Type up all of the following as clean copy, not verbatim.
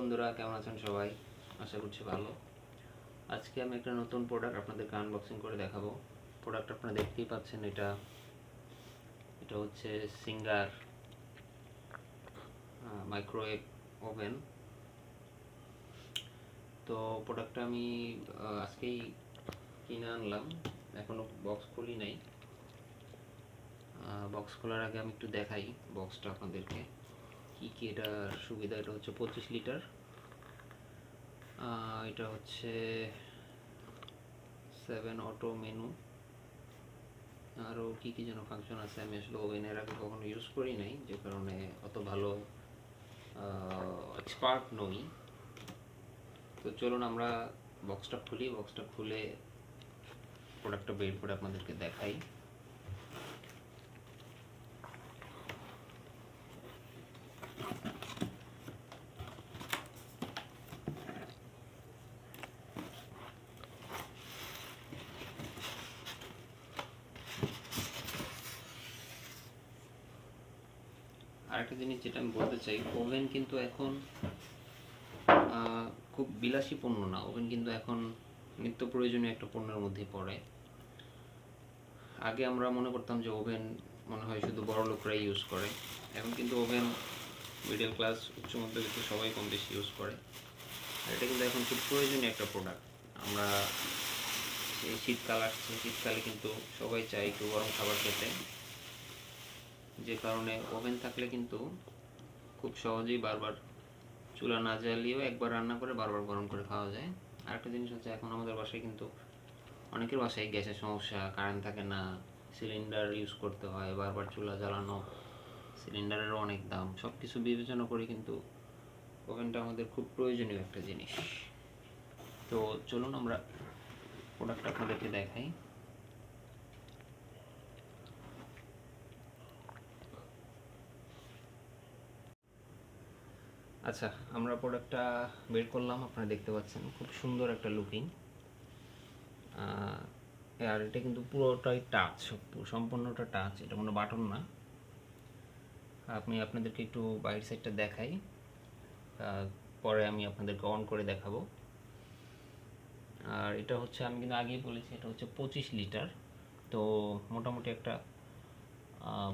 বন্ধুরা, কেমন আছেন সবাই? আশা করছি ভালো। আজকে আমি একটা নতুন প্রোডাক্ট আপনাদেরকে আনবক্সিং করে দেখাবো। প্রোডাক্ট আপনারা দেখতেই পাচ্ছেন, এটা হচ্ছে সিঙ্গার মাইক্রোওয়েভ ওভেন। তো প্রোডাক্টটা আমি আজকেই কিনে আনলাম, এখনো বক্স খুলি নাই। বক্স খোলার আগে আমি একটু দেখাই বক্সটা আপনাদেরকে, কি কি এটার সুবিধা। এটা হচ্ছে 25 লিটার। এটা হচ্ছে 7 অটো মেনু, আরও কী কী যেন ফাংশন আছে। আমি আসলে ওভেনের আগে কখনো ইউজ করি নাই, যে কারণে অত ভালো এক্সপার্ট নই। তো চলুন আমরা বক্সটা খুলে প্রোডাক্টটা বের করে আপনাদেরকে দেখাই। আরেকটা জিনিস যেটা আমি বলতে চাই, ওভেন কিন্তু এখন খুব বিলাসী পণ্য না। ওভেন কিন্তু এখন নিত্য প্রয়োজনীয় একটা পণ্যের মধ্যেই পড়ে। আগে আমরা মনে করতাম যে ওভেন মনে হয় শুধু বড় লোকরাই ইউজ করে, এখন কিন্তু ওভেন মিডল ক্লাস, উচ্চ মধ্যবিত্ত সবাই কম বেশি ইউজ করে। আর এটা কিন্তু এখন খুব প্রয়োজনীয় একটা প্রোডাক্ট। আমরা এই শীতকাল আসছে, শীতকালে কিন্তু সবাই চায় একটু গরম খাবার খেতে, যে কারণে ওভেন থাকলে কিন্তু খুব সহজেই বারবার চুলা না জ্বালিয়েও একবার রান্না করে বারবার গরম করে খাওয়া যায়। আরেকটা জিনিস হচ্ছে, এখন আমাদের বাসায় কিন্তু অনেকের বাসায় গ্যাসের সমস্যা, কারেন্ট থাকে না, সিলিন্ডার ইউজ করতে হয়, বারবার চুলা জ্বালানো, সিলিন্ডারেরও অনেক দাম। সব কিছু বিবেচনা করে কিন্তু ওভেনটা আমাদের খুব প্রয়োজনীয় একটা জিনিস। তো চলুন আমরা প্রোডাক্টটা আপনাদেরকে দেখাই। আচ্ছা, আমরা প্রোডাক্টটা বের করলাম, আপনারা দেখতে পাচ্ছেন খুব সুন্দর একটা লুকিং। আর এটা কিন্তু পুরোটাই টাচ, সম্পূর্ণটা টাচ, এটা কোনো বাটন না। আপনাদেরকে একটু বাইরের সাইডটা দেখাই, পরে আমি আপনাদেরকে অন করে দেখাবো। আর এটা হচ্ছে, আমি কিন্তু আগেই বলেছি, এটা হচ্ছে 25 লিটার। তো মোটামুটি একটা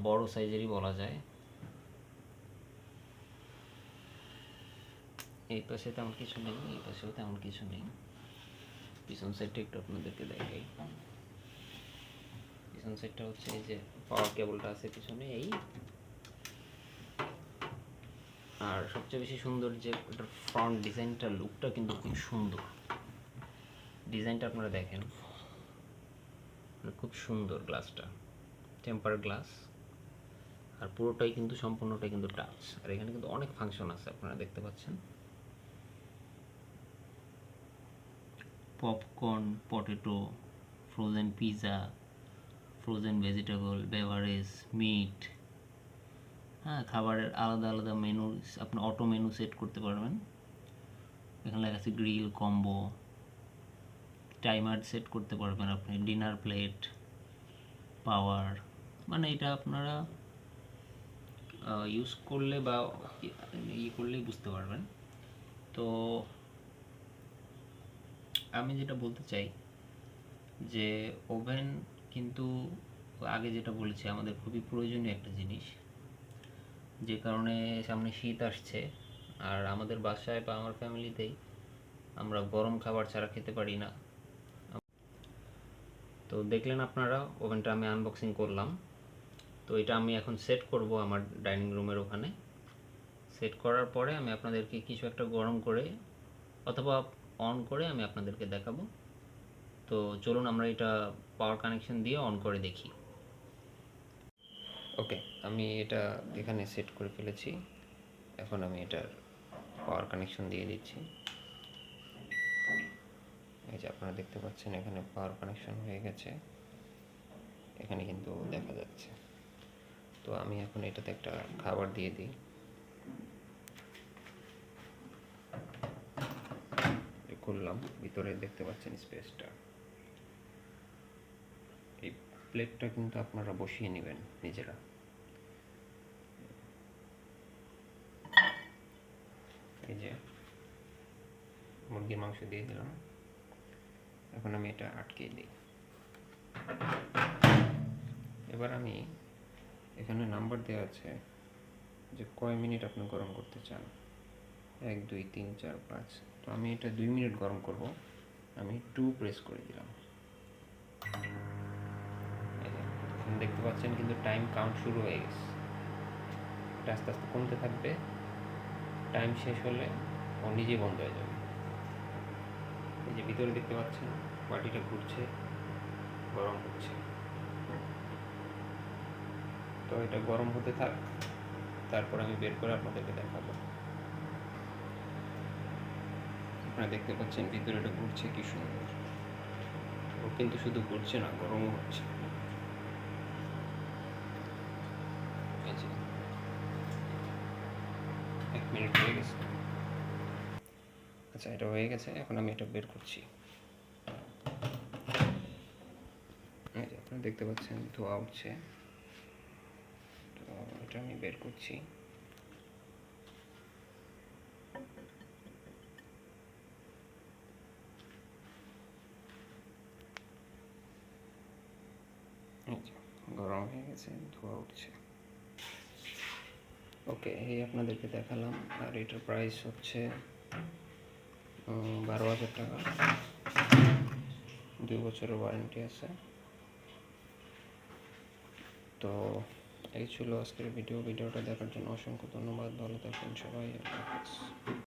বড় সাইজেরই বলা যায়। এই পাশে তেমন কিছু নেই, এই পাশেও তেমন কিছু নেই। পিছন সাইডটা একটু আপনাদেরকে দেখাই। পিছন সাইডটা হচ্ছে এই যে পাওয়ার কেবলটা আছে পিছনে, এই। আর সবচেয়ে বেশি সুন্দর যে এটার ফ্রন্ট ডিজাইনটা, লুকটা কিন্তু খুব সুন্দর। ডিজাইনটা আপনারা দেখেন, খুব সুন্দর। গ্লাসটা টেম্পার গ্লাস, আর পুরোটাই কিন্তু, সম্পূর্ণটাই কিন্তু টাচ। আর এখানে কিন্তু অনেক ফাংশন আছে, আপনারা দেখতে পাচ্ছেন। Popcorn, potato, frozen pizza, frozen vegetable, beverage, meat, হ্যাঁ, খাবারের আলাদা আলাদা মেনু আপনি অটো মেনু সেট করতে পারবেন। এখানে লেখা আছে গ্রিল কম্বো, টাইমার সেট করতে পারবেন আপনি, ডিনার প্লেট, পাওয়ার। মানে এটা আপনারা ইউজ করলে বা ইয়ে করলেই বুঝতে পারবেন। তো আমি যেটা বলতে চাই যে ওভেন কিন্তু আগে যেটা বলেছি আমাদের খুবই প্রয়োজনীয় একটা জিনিস, যে কারণে সামনে শীত আসছে, আর আমাদের বাসায় বা আমার ফ্যামিলিতেই আমরা গরম খাবার ছাড়া খেতে পারি না। তো দেখলেন আপনারা, ওভেনটা আমি আনবক্সিং করলাম। তো এটা আমি এখন সেট করব আমার ডাইনিং রুমের ওখানে। সেট করার পরে আমি আপনাদেরকে কিছু একটা গরম করে অথবা অন করে আমি আপনাদেরকে দেখাবো। তো চলুন আমরা এটা পাওয়ার কানেকশন দিয়ে অন করে দেখি। ওকে, আমি এটা এখানে সেট করে ফেলেছি। এখন আমি এটার পাওয়ার কানেকশন দিয়ে দিচ্ছি। এই যে আপনারা দেখতে পাচ্ছেন, এখানে পাওয়ার কানেকশন হয়ে গেছে, এখানে কিন্তু দেখা যাচ্ছে। তো আমি এখন এটাতে একটা খাবার দিয়ে দিই। খুললাম, ভিতরে দেখতে পাচ্ছেন স্পেসটা। এই প্লেটটা কিন্তু আপনারা বসিয়ে নেবেন নিজেরা। এই যে মুরগির মাংস দিয়ে দিলাম। এখন আমি এটা আটকে দিই। এবার আমি এখানে নাম্বার দেওয়া আছে যে কয় মিনিট আপনি গরম করতে চান, 1 2 3 4 5। তো আমি এটা 2 মিনিট গরম করব। আমি 2 প্রেস করে দিলাম। দেখতে পাচ্ছেন কিন্তু টাইম কাউন্ট শুরু হয়ে গেছে। এটা আস্তে আস্তে কমতে থাকবে, টাইম শেষ হলে ও নিজেই বন্ধ হয়ে যাবে। এই যে ভিতরে দেখতে পাচ্ছেন বাটিটা ঘুরছে, গরম হচ্ছে। তো এটা গরম হতে থাক, তারপর আমি বের করে আপনাদেরকে দেখাবো। আপনারা দেখতে পাচ্ছেন ভিতরে এটা ঘুরছে কি সুন্দর। ও কিন্তু শুধু ঘুরছে না, গরমও হচ্ছে। এই যে 1 মিনিট হয়ে গেছে। আচ্ছা, এটা হয়ে গেছে। এখন আমি এটা বের করছি। এই যে আপনারা দেখতে পাচ্ছেন ধোঁয়া উঠছে। তো এটা আমি বের করছি। এই যে গরম হয়ে গেছে, ধোঁয়া উঠছে। ওকে, এই আপনাদেরকে দেখালাম। আর এটার প্রাইস হচ্ছে 12,000 টাকা। 2 বছরের ওয়ারেন্টি আছে। তো এই ছিল আজকের ভিডিওটা দেখার জন্য অসংখ্য ধন্যবাদ। ভালো থাকবেন সবাই। আল্লাহ হাফেজ।